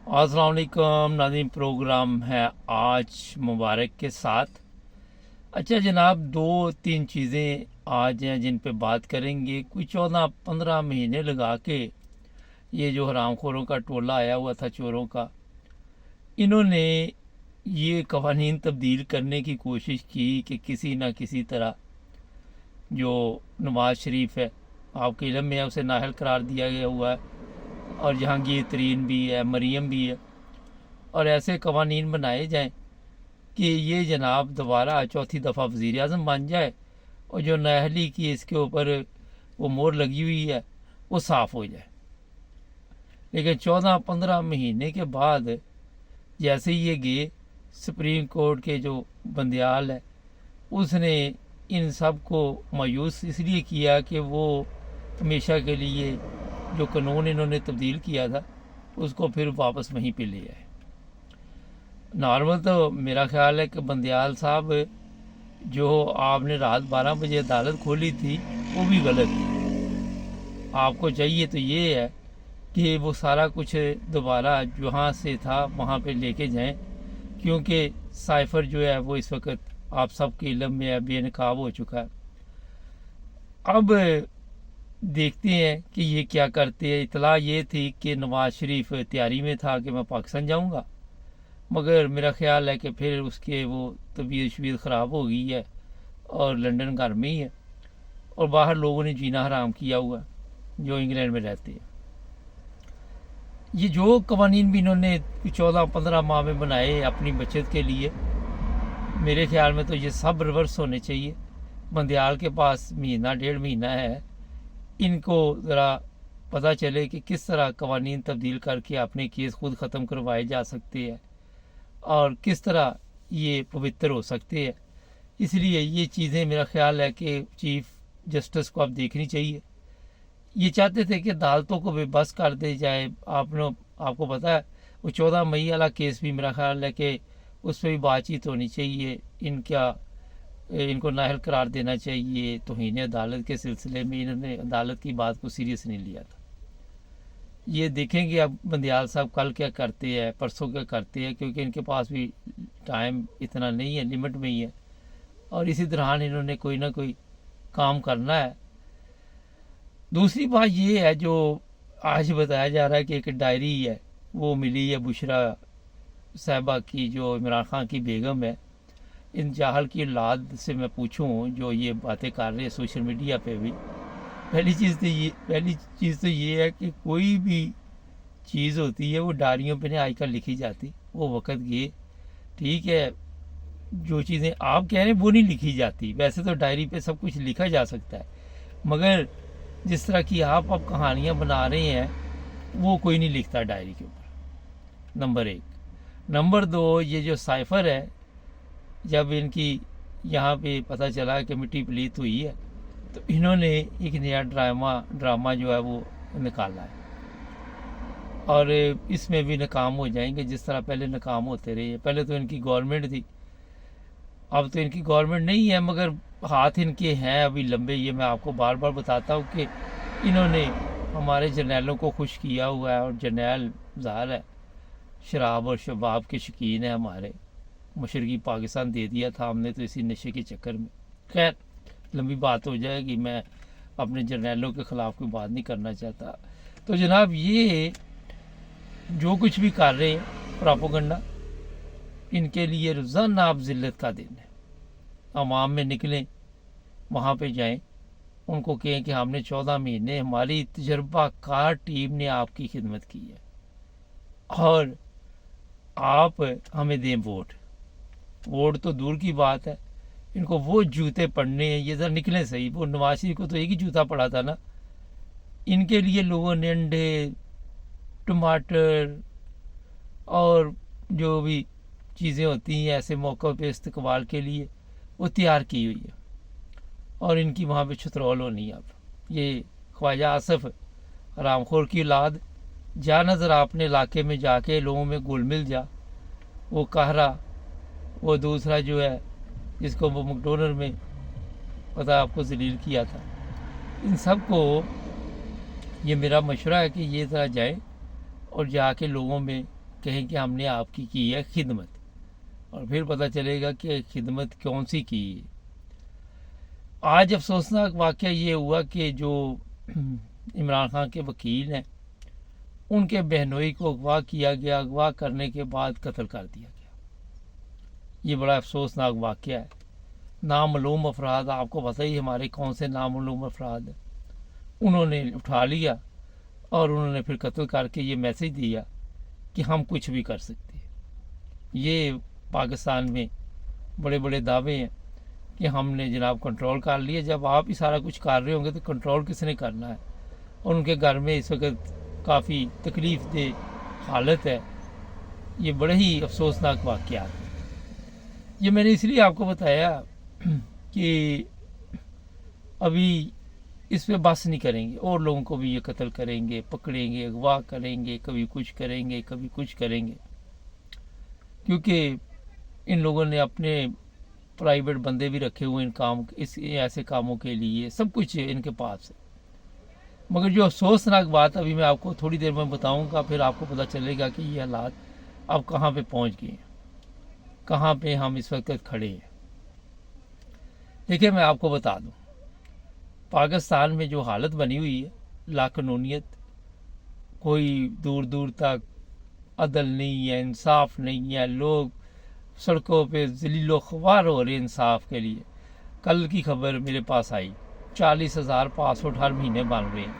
अस्सलाम वालेकुम नाज़रीन, प्रोग्राम है आज मुबारक के साथ। अच्छा जनाब, दो तीन चीज़ें आज हैं जिन पे बात करेंगे। कुछ 14-15 महीने लगा के ये जो हरामखोरों का टोला आया हुआ था, चोरों का, इन्होंने ये कवानीन तब्दील करने की कोशिश की कि किसी ना किसी तरह जो नवाज शरीफ है, आपके इल्म में है, उसे नाअहल करार दिया गया हुआ है, और जहांगीर तरीन भी है, मरीम भी है, और ऐसे कवानीन बनाए जाएं कि ये जनाब दोबारा चौथी दफ़ा वज़ीर आज़म बन जाए और जो नाअहली की इसके ऊपर वो मोहर लगी हुई है वो साफ़ हो जाए। लेकिन 14-15 महीने के बाद जैसे ही ये गए, सुप्रीम कोर्ट के जो बंदियाल है उसने इन सब को मायूस इसलिए किया कि वो हमेशा के लिए जो कानून इन्होंने तब्दील किया था उसको फिर वापस वहीं पे ले आए। नॉर्मल तो मेरा ख्याल है कि बंदियाल साहब, जो आपने रात 12 बजे अदालत खोली थी वो भी गलत थी। आपको चाहिए तो ये है कि वो सारा कुछ दोबारा जहाँ से था वहाँ पे लेके जाएं, क्योंकि साइफर जो है वो इस वक्त आप सबके इल्म में है, बेनकाब हो चुका है। अब देखते हैं कि ये क्या करते हैं। इतला ये थी कि नवाज शरीफ तैयारी में था कि मैं पाकिस्तान जाऊंगा, मगर मेरा ख्याल है कि फिर उसके वो तबीयत शबीयत ख़राब हो गई है और लंदन घर में ही है, और बाहर लोगों ने जीना हराम किया हुआ है जो इंग्लैंड में रहते हैं। ये जो कवानीन भी इन्होंने 14-15 माह में बनाए अपनी बचत के लिए, मेरे ख्याल में तो ये सब रिवर्स होने चाहिए। बंदियाल के पास महीना 1.5 महीना है, इनको ज़रा पता चले कि किस तरह कवानीन तब्दील करके अपने केस खुद ख़त्म करवाए जा सकते हैं और किस तरह ये पवित्र हो सकते हैं। इसलिए ये चीज़ें मेरा ख्याल है कि चीफ जस्टिस को अब देखनी चाहिए। ये चाहते थे कि अदालतों को बेबस कर दे जाए। आपको पता है वो 14 मई वाला केस भी मेरा ख्याल है कि उस पर भी बातचीत होनी चाहिए। इनको नाअहल करार देना चाहिए। तौहीन अदालत के सिलसिले में इन्होंने अदालत की बात को सीरियस नहीं लिया था। ये देखेंगे अब बंदियाल साहब कल क्या करते हैं, परसों क्या करते हैं, क्योंकि इनके पास भी टाइम इतना नहीं है, लिमिट में ही है, और इसी दौरान इन्होंने कोई ना कोई काम करना है। दूसरी बात ये है जो आज बताया जा रहा है कि एक डायरी है वो मिली है बुशरा साहबा की, जो इमरान खान की बेगम है। इन जाहल की औलाद से मैं पूछूं जो ये बातें कर रहे हैं सोशल मीडिया पे भी, पहली चीज़ तो ये है कि कोई भी चीज़ होती है वो डायरियों पे नहीं आजकल लिखी जाती। वो वक़्त गए, ठीक है, जो चीज़ें आप कह रहे हैं वो नहीं लिखी जाती। वैसे तो डायरी पे सब कुछ लिखा जा सकता है, मगर जिस तरह की आप अब कहानियाँ बना रहे हैं वो कोई नहीं लिखता डायरी के ऊपर, नंबर 1। नंबर 2, ये जो साइफ़र है, जब इनकी यहाँ पे पता चला कि मिट्टी पलीत हुई है तो इन्होंने एक नया ड्रामा जो है वो निकाला है, और इसमें भी नाकाम हो जाएंगे जिस तरह पहले नाकाम होते रहे। पहले तो इनकी गवर्नमेंट थी, अब तो इनकी गवर्नमेंट नहीं है, मगर हाथ इनके हैं अभी लंबे। ये मैं आपको बार बार बताता हूँ कि इन्होंने हमारे जर्नैलों को खुश किया हुआ है, और जर्नैल ज़ाहिर है शराब और शबाब के शौकीन है। हमारे मशरक़ी पाकिस्तान दे दिया था हमने तो इसी नशे के चक्कर में। खैर, लंबी बात हो जाएगी, मैं अपने जर्नैलों के ख़िलाफ़ कोई बात नहीं करना चाहता। तो जनाब, ये जो कुछ भी कर रहे हैं प्रोपेगेंडा, इनके लिए रोज़ाना आप ज़िल्लत का दिन है। अवाम में निकलें, वहाँ पे जाएं, उनको कहें कि हमने 14 महीने, हमारी तजर्बाकार टीम ने आपकी खिदमत की है और आप हमें दें वोट। वोट तो दूर की बात है, इनको वो जूते पड़ने हैं। ये ज़रा निकलें सही। वो नवाज शरीफ को तो एक ही जूता पड़ा था ना। इनके लिए लोगों ने अंडे, टमाटर और जो भी चीज़ें होती हैं ऐसे मौक़ों पे इस्तकबाल के लिए, वो तैयार की हुई है, और इनकी वहाँ पे छतरौल होनी है। अब ये ख्वाजा आसफ रामखोर की औलाद, जा नज़र अपने इलाके में जाके लोगों में घुल मिल जा। वो कहरा, वो दूसरा जो है जिसको वो मैकडोनल्ड में पता आपको जलील किया था, इन सब को ये मेरा मशवरा है कि ये ज़रा जाए और जाके लोगों में कहें कि हमने आपकी की है खिदमत, और फिर पता चलेगा कि खिदमत कौन सी की है। आज अफसोसनाक वाक़या ये हुआ कि जो इमरान खान के वकील हैं उनके बहनोई को अगवा किया गया, अगवा करने के बाद कत्ल कर दिया गया। ये बड़ा अफसोसनाक वाक़या है। नामालूम अफराद, आपको पता ही हमारे कौन से नामालूम अफराद हैं, उन्होंने उठा लिया और उन्होंने फिर कत्ल करके ये मैसेज दिया कि हम कुछ भी कर सकते हैं। ये पाकिस्तान में बड़े बड़े दावे हैं कि हमने जनाब कंट्रोल कर लिया। जब आप ही सारा कुछ कर रहे होंगे तो कंट्रोल किसने करना है। और उनके घर में इस वक्त काफ़ी तकलीफ़ दे हालत है। ये बड़े ही अफसोसनाक वाक़यात हैं। ये मैंने इसलिए आपको बताया कि अभी इस पे बस नहीं करेंगे, और लोगों को भी ये कत्ल करेंगे, पकड़ेंगे, अगवा करेंगे, कभी कुछ करेंगे, कभी कुछ करेंगे, क्योंकि इन लोगों ने अपने प्राइवेट बंदे भी रखे हुए इस ऐसे कामों के लिए, सब कुछ इनके पास है। मगर जो अफसोसनाक बात अभी मैं आपको थोड़ी देर में बताऊंगा, फिर आपको पता चलेगा कि ये हालात अब कहाँ पे पहुंच गए हैं, कहाँ पे हम इस वक्त खड़े हैं। देखिए, मैं आपको बता दूं, पाकिस्तान में जो हालत बनी हुई है, लाकानूनियत, कोई दूर दूर तक अदल नहीं है, इंसाफ नहीं है, लोग सड़कों पे ज़लीलो ख्वार हो रहे इंसाफ के लिए। कल की खबर मेरे पास आई, 40,000 पासपोर्ट हर महीने बन रहे हैं,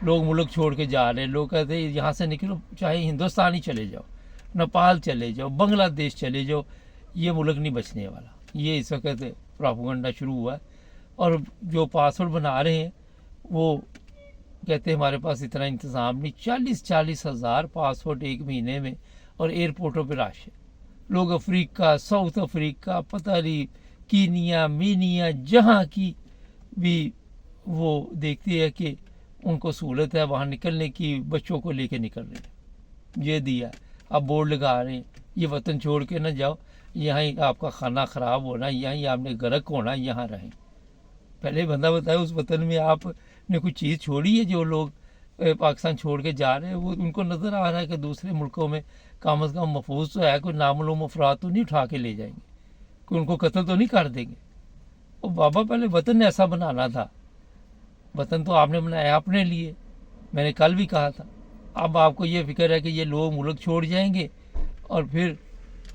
लोग मुल्क छोड़ के जा रहे हैं। लोग कहते हैं यहाँ से निकलो, चाहे हिंदुस्तान ही चले जाओ, नेपाल चले जाओ, बांग्लादेश चले जाओ, ये मुल्क नहीं बचने वाला। ये इस वक्त प्रोपेगेंडा शुरू हुआ है। और जो पासपोर्ट बना रहे हैं वो कहते हैं हमारे पास इतना इंतज़ाम नहीं। 40,000 पासपोर्ट एक महीने में, और एयरपोर्टों पर रश है। लोग अफ्रीका, साउथ अफ्रीका, पता नहीं कीनिया, मीनिया, जहाँ की भी वो देखती है कि उनको सहूलत है वहाँ निकलने की, बच्चों को लेके निकल रहे हैं। ये दिया, अब बोर्ड लगा रहे हैं, ये वतन छोड़ के ना जाओ, यहाँ ही आपका खाना ख़राब होना, यहाँ ही आपने गर्क होना, यहाँ रहें। पहले बंदा बताए उस वतन में आपने कुछ चीज़ छोड़ी है। जो लोग पाकिस्तान छोड़ के जा रहे हैं वो उनको नज़र आ रहा है कि दूसरे मुल्कों में कम अज़ कम महफूज तो है, कोई नामालूम अफराद तो नहीं उठा के ले जाएंगे, कोई उनको कत्ल तो नहीं कर देंगे। और बाबा, पहले वतन ऐसा बनाना था। वतन तो आपने बनाया अपने लिए, मैंने कल भी कहा था। अब आपको ये फिक्र है कि ये लोग मुल्क छोड़ जाएंगे और फिर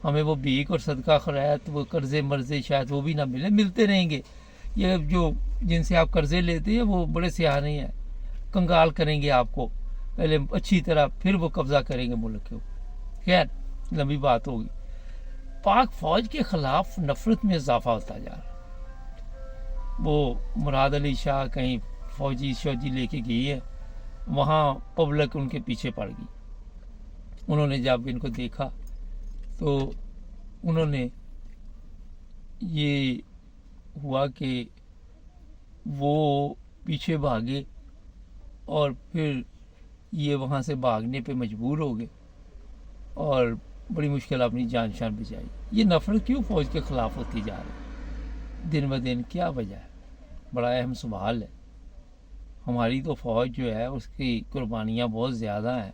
हमें वो भीख और सदका खैरात, वो कर्जे मर्जे शायद वो भी ना मिले, मिलते रहेंगे। ये जो जिनसे आप कर्जे लेते हैं वो बड़े सियाने हैं, कंगाल करेंगे आपको पहले अच्छी तरह, फिर वो कब्जा करेंगे मुल्क के ऊपर। खैर, लंबी बात होगी। पाक फौज के खिलाफ नफरत में इजाफा होता जा रहा। वो मुराद अली शाह कहीं फौजी लेके गई है, वहाँ पब्लिक उनके पीछे पड़ गई। उन्होंने जब इनको देखा तो उन्होंने ये हुआ कि वो पीछे भागे और फिर ये वहाँ से भागने पे मजबूर हो गए और बड़ी मुश्किल अपनी जान शान बचाई। ये नफरत क्यों फ़ौज के ख़िलाफ़ होती जा रही दिन ब दिन, क्या वजह है? बड़ा अहम सवाल है। हमारी तो फ़ौज जो है उसकी कुर्बानियाँ बहुत ज़्यादा हैं।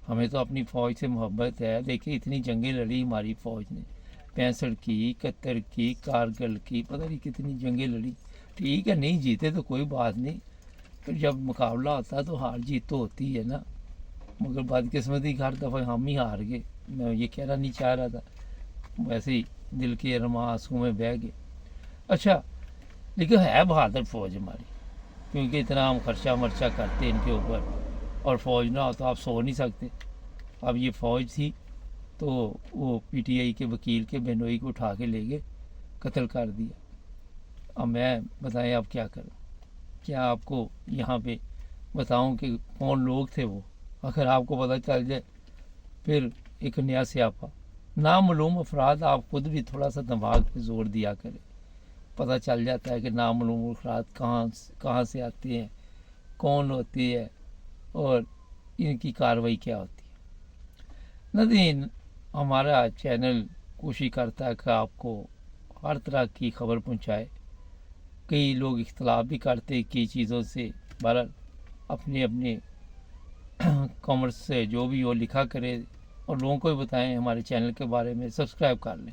हमें तो अपनी फ़ौज से मोहब्बत है। देखिए, इतनी जंगें लड़ी हमारी फ़ौज ने, 65 की, 71 की, कारगिल की, पता नहीं कितनी जंगें लड़ी। ठीक है, नहीं जीते तो कोई बात नहीं, फिर जब मुकाबला होता है तो हार जीत तो होती है ना। मगर बदकिस्मती हर दफ़ा हम ही हार गए। मैं ये कहना नहीं चाह रहा था, वैसे ही दिल के अरमा आंसू में बह गए। अच्छा, लेकिन है बहादुर फ़ौज हमारी, क्योंकि इतना हम खर्चा मर्चा करते हैं इनके ऊपर, और फ़ौज ना हो तो आप सो नहीं सकते। अब ये फ़ौज थी तो वो पीटीआई के वकील के बहनोई को उठा के ले गए, कत्ल कर दिया। अब मैं बताएं अब क्या करूं? क्या आपको यहाँ पे बताऊं कि कौन लोग थे वो? अगर आपको पता चल जाए फिर एक नया स्यापा। नामालूम अफराद, आप खुद भी थोड़ा सा दिमाग पे जोर दिया करें, पता चल जाता है कि नामालूम अफराद कहाँ से आते हैं, कौन होती है और इनकी कार्रवाई क्या होती है। नदीन, हमारा चैनल कोशिश करता है कि आपको हर तरह की खबर पहुंचाए। कई लोग इख्तलाफ भी करते कई चीज़ों से, बहरहाल अपने अपने कॉमर्स से जो भी हो लिखा करे और लोगों को भी बताएं हमारे चैनल के बारे में, सब्सक्राइब कर लें।